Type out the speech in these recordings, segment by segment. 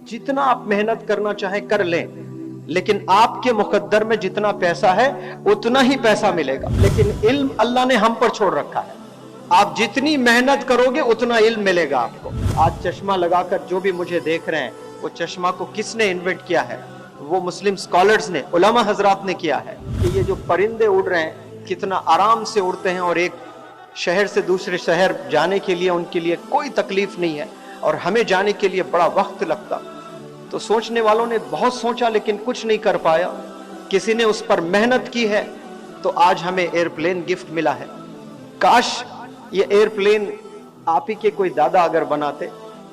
जितना आप मेहनत करना चाहे कर लें, लेकिन आपके मुकद्दर में जितना पैसा है उतना ही पैसा मिलेगा। लेकिन इल्म अल्लाह ने हम पर छोड़ रखा है। आप जितनी मेहनत करोगे उतना इल्म मिलेगा आपको। आज चश्मा लगाकर जो भी मुझे देख रहे हैं, वो चश्मा को किसने इन्वेंट किया है? वो मुस्लिम स्कॉलर्स ने, उलमा हजरात ने किया है। कि ये जो परिंदे उड़ रहे हैं कितना आराम से उड़ते हैं और एक शहर से दूसरे शहर जाने के लिए उनके लिए कोई तकलीफ नहीं है, और हमें जाने के लिए बड़ा वक्त लगता। तो सोचने वालों ने बहुत सोचा लेकिन कुछ नहीं कर पाया। किसी ने उस पर मेहनत की है तो आज हमें एयरप्लेन गिफ्ट मिला है। काश ये एयरप्लेन आप ही के कोई दादा अगर बनाते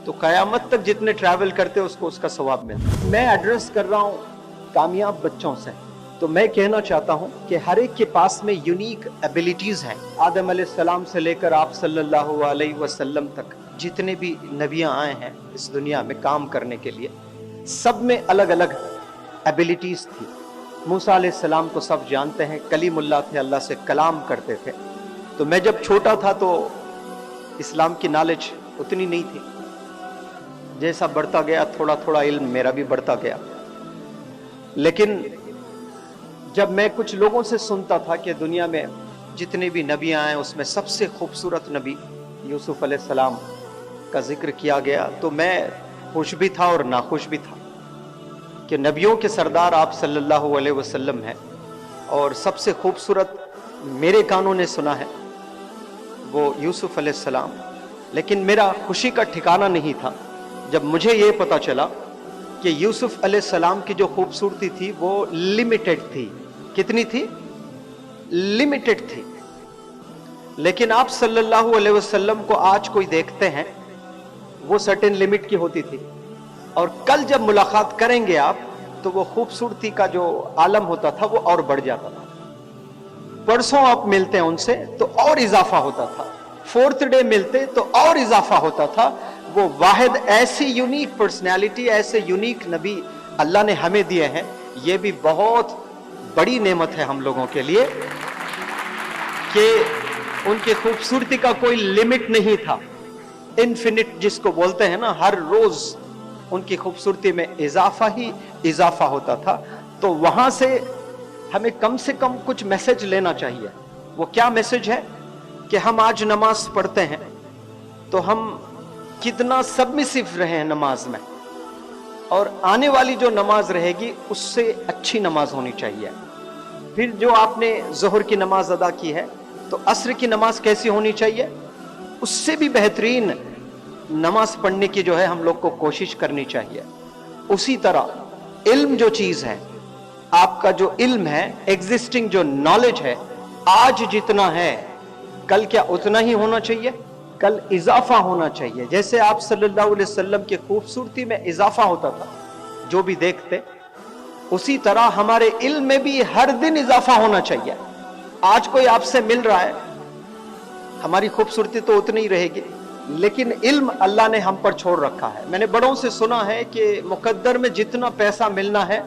तो कयामत तक जितने ट्रैवल करते उसको उसका सवाब मिलता। मैं एड्रेस कर रहा हूं कामयाब बच्चों से, तो मैं कहना चाहता हूं कि हर एक के पास में यूनिक एबिलिटीज हैं। आदम अलैहिस्सलाम से लेकर आप सल्लल्लाहु अलैहि वसल्लम तक जितने भी नबियां आए हैं इस दुनिया में काम करने के लिए, सब में अलग अलग एबिलिटीज थी। मूसा अलैहिस्सलाम को सब जानते हैं, कलीमुल्लाह थे, अल्लाह से कलाम करते थे। तो मैं जब छोटा था तो इस्लाम की नॉलेज उतनी नहीं थी। जैसा बढ़ता गया थोड़ा थोड़ा इल्म मेरा भी बढ़ता गया। लेकिन जब मैं कुछ लोगों से सुनता था कि दुनिया में जितने भी नबी आए उसमें सबसे खूबसूरत नबी यूसुफ अलैहिस्सलाम का जिक्र किया गया, तो मैं खुश भी था और नाखुश भी था कि नबियों के सरदार आप सल्लल्लाहु अलैहि वसल्लम हैं, और सबसे खूबसूरत मेरे कानों ने सुना है वो यूसुफ अलैहिस्सलाम। लेकिन मेरा खुशी का ठिकाना नहीं था जब मुझे ये पता चला कि यूसुफ अलैहिस्सलाम की जो खूबसूरती थी वो लिमिटेड थी। कितनी थी? लिमिटेड थी। लेकिन आप सल्लल्लाहु अलैहि वसल्लम को आज कोई देखते हैं वो सर्टेन लिमिट की होती थी, और कल जब मुलाकात करेंगे आप तो वो खूबसूरती का जो आलम होता था वो और बढ़ जाता था। परसों आप मिलते हैं उनसे तो और इजाफा होता था, फोर्थ डे मिलते तो और इजाफा होता था। वो वाहिद ऐसी यूनिक पर्सनैलिटी, ऐसे यूनिक नबी अल्लाह ने हमें दिए हैं। ये भी बहुत बड़ी नेमत है हम लोगों के लिए कि उनकी खूबसूरती का कोई लिमिट नहीं था। इन्फिनिट जिसको बोलते हैं ना, हर रोज उनकी खूबसूरती में इजाफा ही इजाफा होता था। तो वहां से हमें कम से कम कुछ मैसेज लेना चाहिए। वो क्या मैसेज है कि हम आज नमाज पढ़ते हैं तो हम कितना सबमिसिव रहे हैं नमाज में, और आने वाली जो नमाज रहेगी उससे अच्छी नमाज होनी चाहिए। फिर जो आपने जोहर की नमाज अदा की है तो असर की नमाज कैसी होनी चाहिए, उससे भी बेहतरीन नमाज पढ़ने की जो है हम लोग को कोशिश करनी चाहिए। उसी तरह इल्म जो चीज है, आपका जो इल्म है, एग्जिस्टिंग जो नॉलेज है, आज जितना है कल क्या उतना ही होना चाहिए? कल इजाफा होना चाहिए। जैसे आप सल्लल्लाहु अलैहि वसल्लम की खूबसूरती में इजाफा होता था जो भी देखते, उसी तरह हमारे इल्म में भी हर दिन इजाफा होना चाहिए। आज कोई आपसे मिल रहा है, हमारी खूबसूरती तो उतनी ही रहेगी, लेकिन इल्म अल्लाह ने हम पर छोड़ रखा है। मैंने बड़ों से सुना है कि मुकद्दर में जितना पैसा मिलना है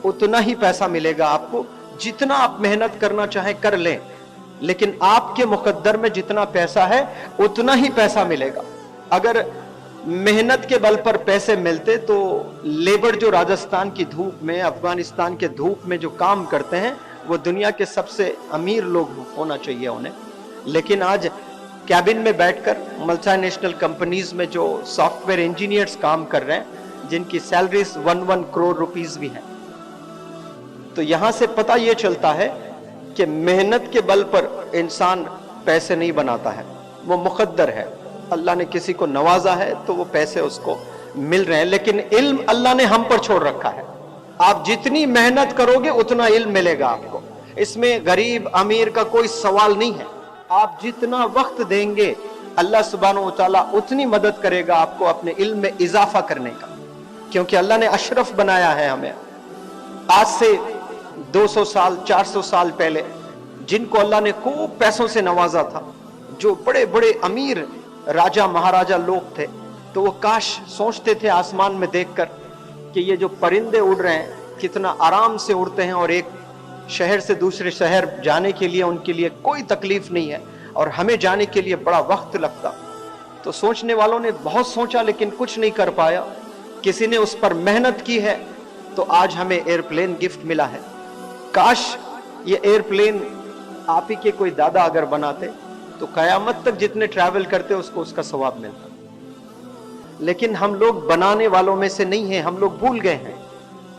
उतना ही पैसा मिलेगा आपको। जितना आप मेहनत करना चाहे कर लें, लेकिन आपके मुकद्दर में जितना पैसा है उतना ही पैसा मिलेगा। अगर मेहनत के बल पर पैसे मिलते तो लेबर जो राजस्थान की धूप में, अफगानिस्तान के धूप में जो काम करते हैं वो दुनिया के सबसे अमीर लोग होना चाहिए उन्हें। लेकिन आज कैबिन में बैठकर मल्टीनेशनल कंपनीज में जो सॉफ्टवेयर इंजीनियर्स काम कर रहे हैं जिनकी सैलरीज 1 करोड़ रुपीस भी हैं। तो यहां से पता यह चलता है कि मेहनत के बल पर इंसान पैसे नहीं बनाता है, वो मुकद्दर है। अल्लाह ने किसी को नवाजा है तो वो पैसे उसको मिल रहे हैं। लेकिन इल्म अल्लाह ने हम पर छोड़ रखा है। आप जितनी मेहनत करोगे उतना इल्म मिलेगा आपको। इसमें गरीब अमीर का कोई सवाल नहीं है। आप जितना वक्त देंगे अल्लाह सुब्हानहू व तआला उतनी मदद करेगा आपको अपने इल्म में इजाफा करने का, क्योंकि अल्लाह ने अशरफ बनाया है हमें। आज से 200 साल 400 साल पहले जिनको अल्लाह ने खूब पैसों से नवाजा था, जो बड़े बड़े अमीर राजा महाराजा लोग थे, तो वो काश सोचते थे आसमान में देखकर कि ये जो परिंदे उड़ रहे हैं कितना आराम से उड़ते हैं, और एक शहर से दूसरे शहर जाने के लिए उनके लिए कोई तकलीफ नहीं है, और हमें जाने के लिए बड़ा वक्त लगता। तो सोचने वालों ने बहुत सोचा लेकिन कुछ नहीं कर पाया। किसी ने उस पर मेहनत की है तो आज हमें एयरप्लेन गिफ्ट मिला है। काश ये एयरप्लेन आप ही के कोई दादा अगर बनाते तो कयामत तक जितने ट्रैवल करते उसको उसका सवाब मिलता। लेकिन हम लोग बनाने वालों में से नहीं हैं, हम लोग भूल गए हैं।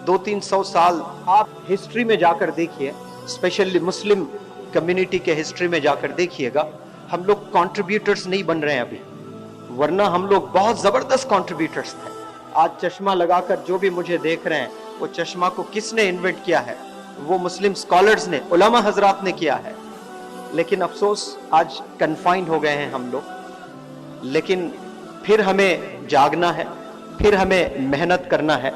200-300 साल आप हिस्ट्री में जाकर देखिए, स्पेशली मुस्लिम कम्युनिटी के हिस्ट्री में जाकर देखिएगा, हम लोग कंट्रीब्यूटर्स नहीं बन रहे हैं अभी, वरना हम लोग बहुत जबरदस्त कंट्रीब्यूटर्स थे। आज चश्मा लगाकर जो भी मुझे देख रहे हैं, वो चश्मा को किसने इन्वेंट किया है? वो मुस्लिम स्कॉलर्स ने, उलमा हजरात ने किया है। लेकिन अफसोस आज कन्फाइंड हो गए हैं हम लोग। लेकिन फिर हमें जागना है, फिर हमें मेहनत करना है।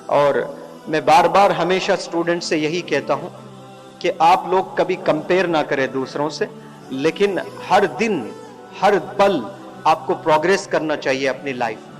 और मैं बार बार हमेशा स्टूडेंट से यही कहता हूं कि आप लोग कभी कंपेयर ना करें दूसरों से, लेकिन हर दिन हर पल आपको प्रोग्रेस करना चाहिए अपनी लाइफ में।